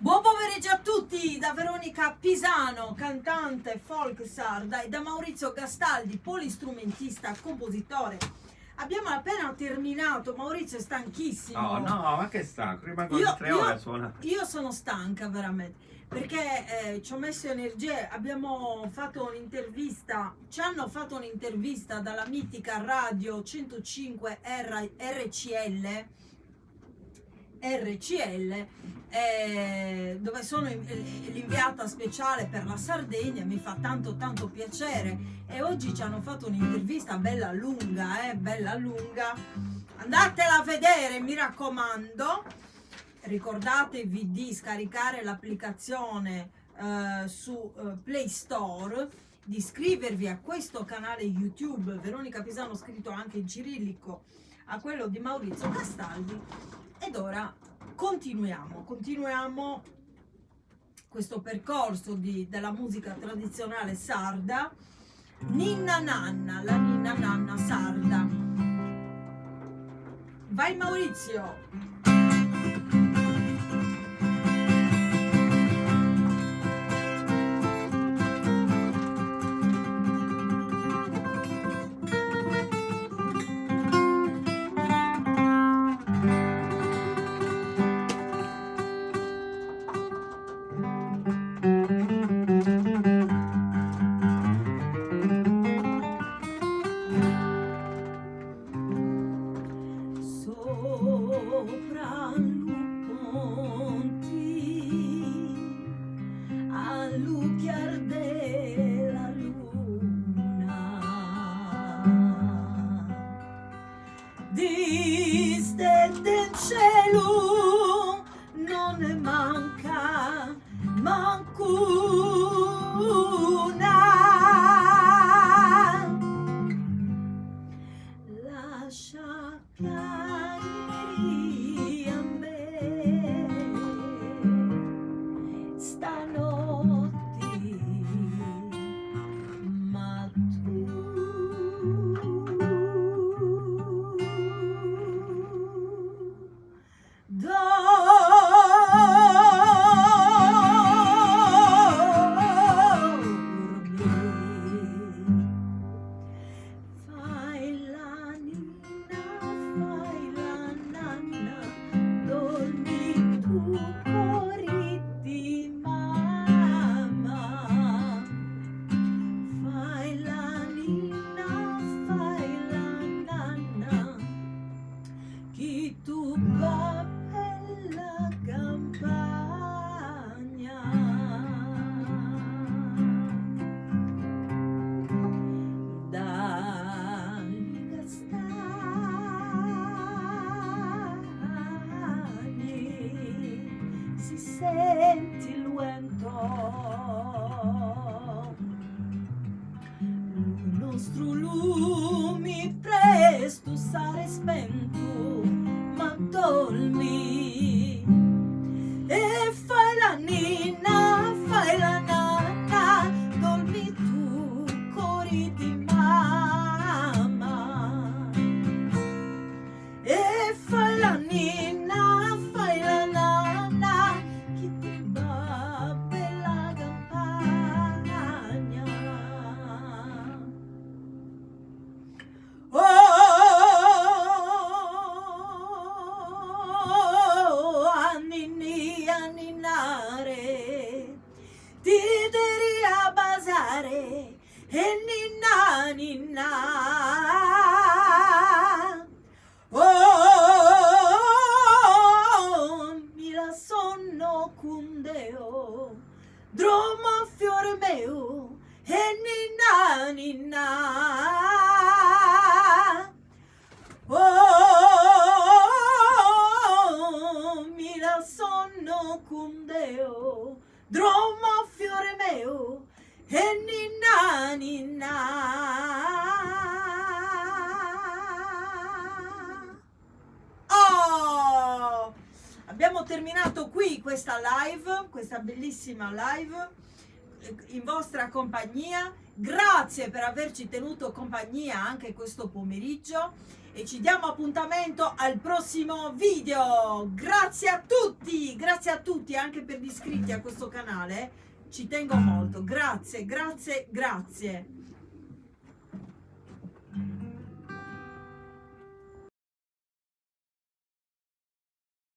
Buon pomeriggio a tutti da Veronica Pisano, cantante folk sarda, e da Maurizio Gastaldi, polistrumentista, compositore. Abbiamo appena terminato, Maurizio è stanchissimo. No, ma che stanco? Rimangono 3 ore a suonare. Io sono stanca veramente, perché ci ho messo energie. Abbiamo fatto un'intervista, ci hanno fatto un'intervista dalla mitica radio 105 RCL, dove sono l'inviata speciale per la Sardegna. Mi fa tanto piacere, e oggi ci hanno fatto un'intervista bella lunga, andatela a vedere, mi raccomando. Ricordatevi di scaricare l'applicazione su Play Store, di iscrivervi a questo canale YouTube Veronica Pisano, scritto anche in cirillico, a quello di Maurizio Gastaldi. Ed ora continuiamo questo percorso della musica tradizionale sarda. Ninna Nanna, la Ninna Nanna sarda. Vai Maurizio! Distette cielo non ne manca mancuna, lascia piangere a me stanotte, ma senti il vento, il nostro lume presto sarà spento, ma dormi e fai la ninna, fai la nanna, dormi tu, cori di mamma, e fai la ninna, fai la nanna, chi ti va per la campagna. Oh, a ninnare, ti devi a basare, e ninna ninna. Oh, mi la sonno cundeo, dromo fiore meo, e ninna ninna. Oh, mi la sonno cundeo, dromo fiore meo, e ninna ninna. Oh, abbiamo terminato qui questa live, questa bellissima live in vostra compagnia. Grazie per averci tenuto compagnia anche questo pomeriggio e ci diamo appuntamento al prossimo video. Grazie a tutti anche per gli iscritti a questo canale, ci tengo molto. Grazie, grazie, grazie.